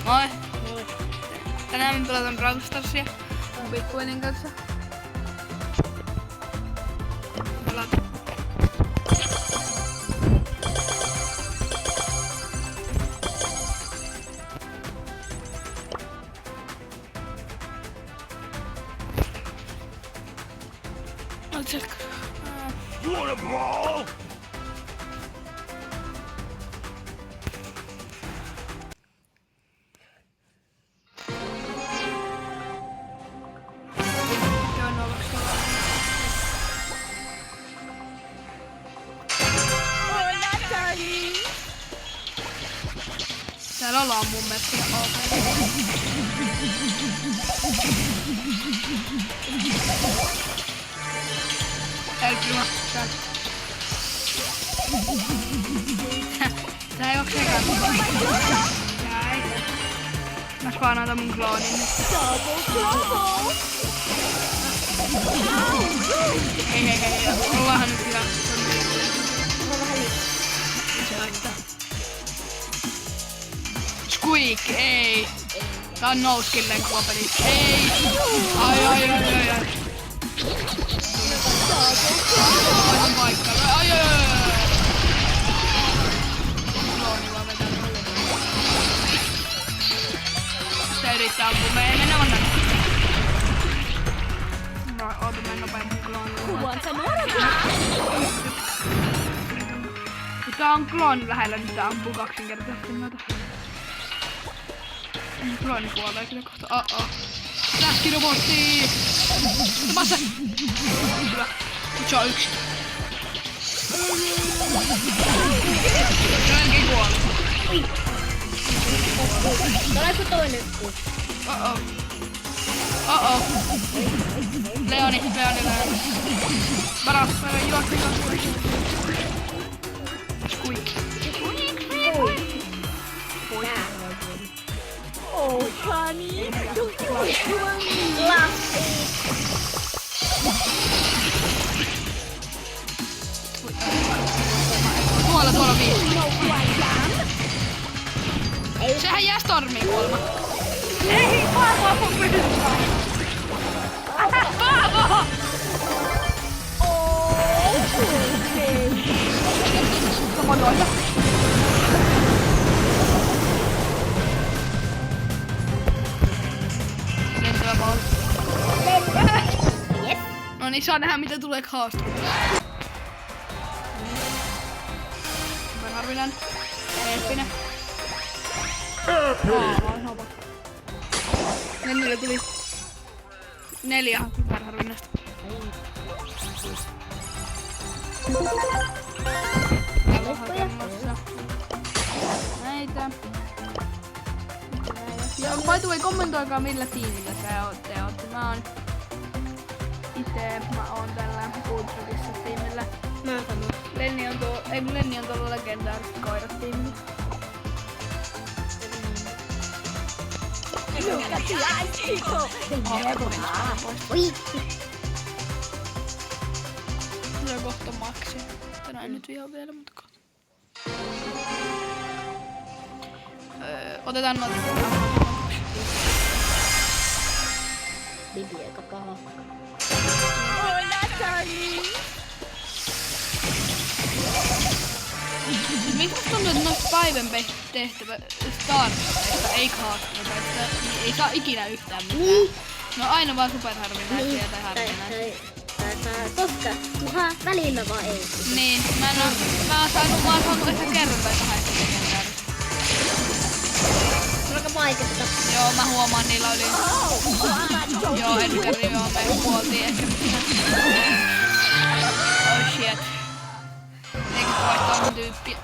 Moi! Moi. Tänään me pelataan Brawl Starsia mun pikkuveljen kanssa. Pelataan. You wanna brawl? Täällä ollaan mun mielestä ihan ok. Elpymä. Tää ei oo sekään. Tää ei. Mä spaanaan tän mun kloonin nyt. Hei. Ollaanhan nyt ihan. Se laittaa. Squeak, ei. Tää on nouskilleen kuva peli. Ei. Ai. Aivan paikka. Ai. Klooni vaan vetää. Se yrittää ampua. Me ei mennä vannan. No, oota mä nopeammin kloonilla. Kun tää on klooni lähellä, niin tää ampuu kaksinkertaisesti noita. Klooni kuolee kyllä kohta. Tähtirobotti! Tapa se! Hyvä. Nyt se on yksi. Se onkin kuollut. Tuleeko toinen? Leoni. Varas, juokse. Squeak. Oh, honey. Lassi. Tuolla viisi. Sehän jää stormiin kuolema. Ei, Paavo on pysyttää. Paavo! Sama noita. Lentävä pallo. Yes. No niin, saa nähdä mitä tulee haastumaan. Harvinainen. Eeppinen. Nennille tuli 4 superharvinaista. Täällä on hakemassa näitä. Ja by the way, kommentoikaa millä tiimillä te ootte. Mä oon tällä Ultrakissa tiimillä. Mä oon sama. Lenni on tuolla legendaariset koirat tiimillä. Oi. Se on kohta maksi. Tänään nyt ihan vielä, mutta kohta. Otetaan noita. Bibi eikä paha. Miksi tuntuu, että noista päivän tehtävä startteista ei haastatteluista, niin ei saa ikinä yhtään mitään. Niin. No aina vaan superharvinaisia tai harvinaisia. Koska kunhan välillä vaan ei. Niin, mä oon saanut ehkä kerran tai 8 legendaarista. Se on aika vaikeeta. Joo, mä huomaan niillä oli. Joo, Edgari joo, me kuoltiin ehkä. Oh shit. Eikä vaihtaa mun tyyppiä.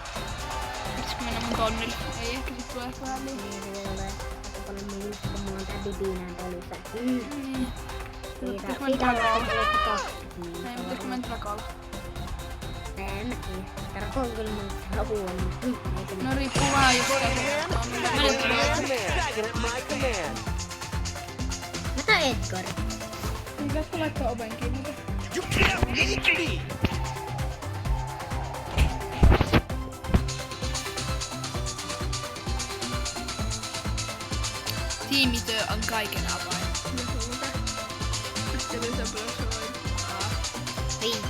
Pitäisikö mennä mun tonnille? Ei ehkä sit tule vähän liian. Niin, se voi olla aika paljon muusta, kun mulla on tää Bibinään pölyssä. Niin. Siitä on kaksi. Ei, pitäisikö mennä trakalla? En. Tarko on kyllä mun huono. No riippuu vähän just Mitä Edgar? Pitäisikö laittaa oven kiinni? You can't beat me! Tiimityö on kaiken avain. Sitten se soi. Niin.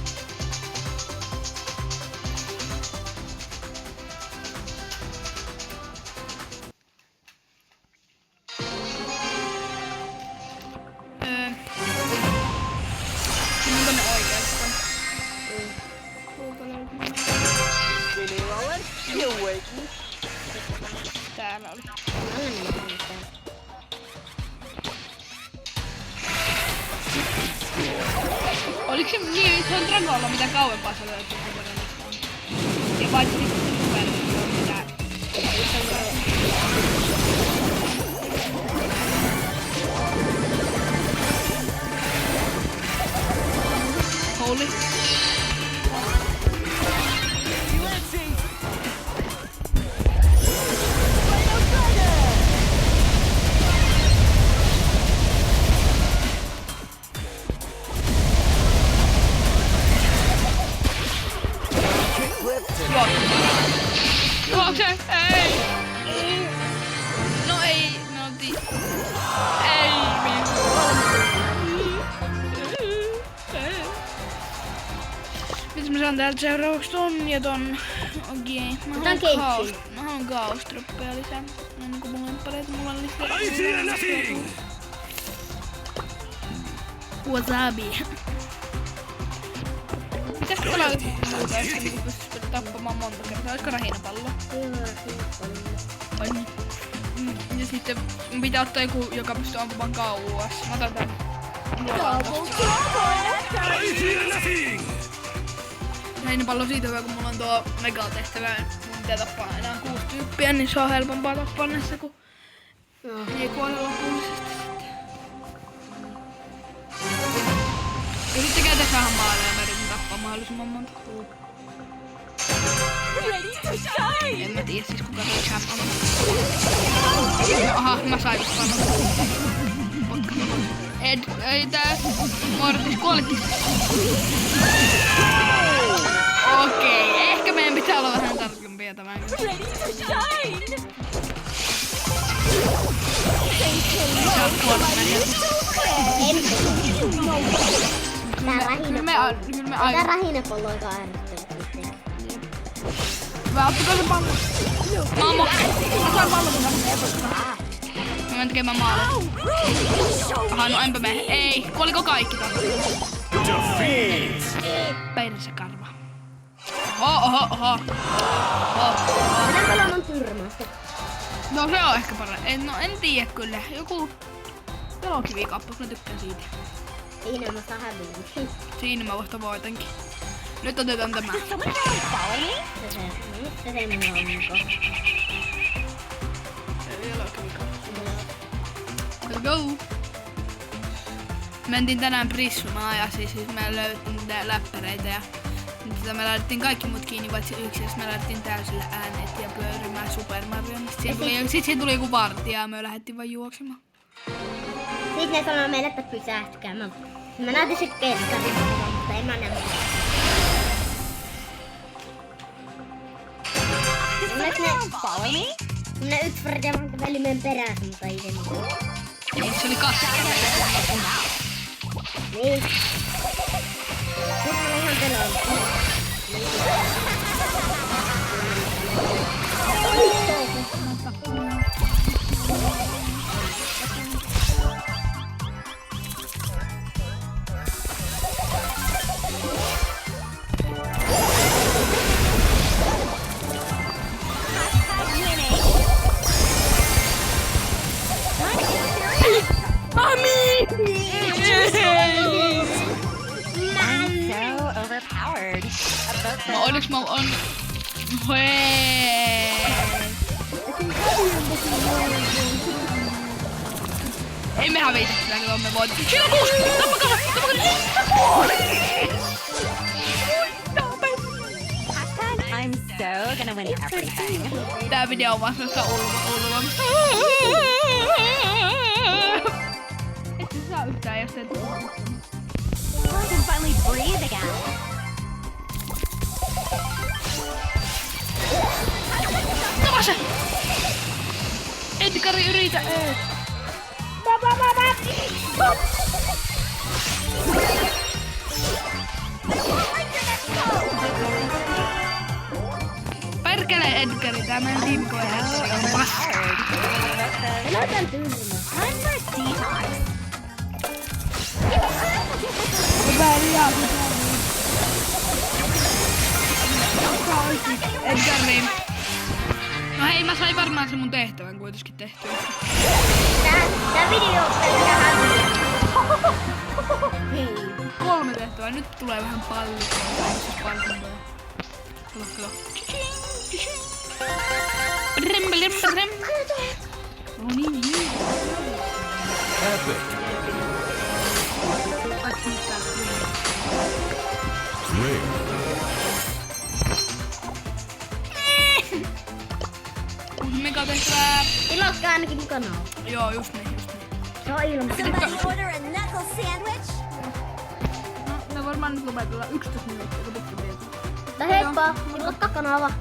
Sinun tonne oikeastaan. Täällä oli. Oliko se niin, se on Dragolla mitä kauempaa se löytyy kokonaisuudessaan? Ja paitsi sitten super, mitä... Holy. Juokse! Ei! No ei, me oltiin... Ei, Mitä mä saan täältä seuraavaksi ton ja ton? Okei. Mä haluan Gauss-troppeja lisää. Ennen kuin mulla on paleita, mulla on lisää. I fear nothing! Wasabi. Pitäisikö pelaa muuta äsken, niin pystyisi tappamaan monta kertaa? Olisiko rahinapallo? On. Ja sitten mun pitää ottaa joku, joka pystyy ampumaan kauas. Mä otan tän. I fear nothing! Rahinapallo on siitä hyvä, kun mulla on tuo megatehtävä. Mun pitää tappaa enää 6 tyyppiä, niin se on helpompaa tappaa näissä, kun ei kuole lopullisesti sitten. Ja sitten käytetään maaleja ja mä yritän tappaa mahdollisimman monta. En mä tiedä siis kuka se champ on. Aha, mä sain just panon. Ei tää Mortis kuolitti. Okei, ehkä meidän pitää olla vähän tarkempia tämän kanssa. Sä oot kuollut Tää rahinapallo on aika ärsyttävä. Hyvä, ottakaa se pallo. Mammo, mä saan pallon. Mä menen tekemään maalin. Aha, no enpä mene. Ei, kuoliko kaikki taas? Perse karva. Oho. Tänä pelon on tyrmästä. No se on ehkä parempi. En tiedä kyllä. Joku pelokivikappas, mä tykkään siitä. Siinä mä saan häviin. Siinä mä vasta voitankin. Nyt otetaan tämä. Mistä se minua onko? Let's go! Mentiin tänään Prismaan ja siis me löytiin niitä läppäreitä ja me laitettiin kaikki mut kiinni paitsi yksi ja me laitettiin täysillä äänet ja pyörimään Super Mario. Sitten siihen tuli joku vartija ja me lähdettiin vaan juoksemaan. Sitten ne sanoo meille, että pysähtykää. Mä näytin se keskarin, mutta en mä näe. Ne yksi vartija vaan käveli meidän perässä, mutta ei se mitään. Ei, se oli kassa. Niin. Nyt mä olen ihan pelolla. No onneksi mä on... Hei! Ei me hävitä sitä, kun me voit. Siinä on 6! Tappakaa! I'm so gonna win everything. Tää video on vaan sellaista ulva. Et sä saa yhtään, jos et... I can finally breathe again. Tapa se! Edgari yritä! Perkele Edgari, tää meidän tiimikoe Edgari on paska. Mä otan tyylinen. Time for a detox. Edgari. No hei, mä sain varmaan sen mun tehtävän kuitenkin tehtyä. Tää video on tähän. Hei, 3 tehtävää. Nyt tulee vähän palkintoja. Kato. Brem. No niin. Epic. Great. Mega tehtävää. Ilokka ainakin kanava. Joo, just niin. Se on ilma. Somebody order a knuckle sandwich? No, me varmaan nyt lopetellaan 11 minuuttia, kun pikku Tai heippa, Ilokka kanava.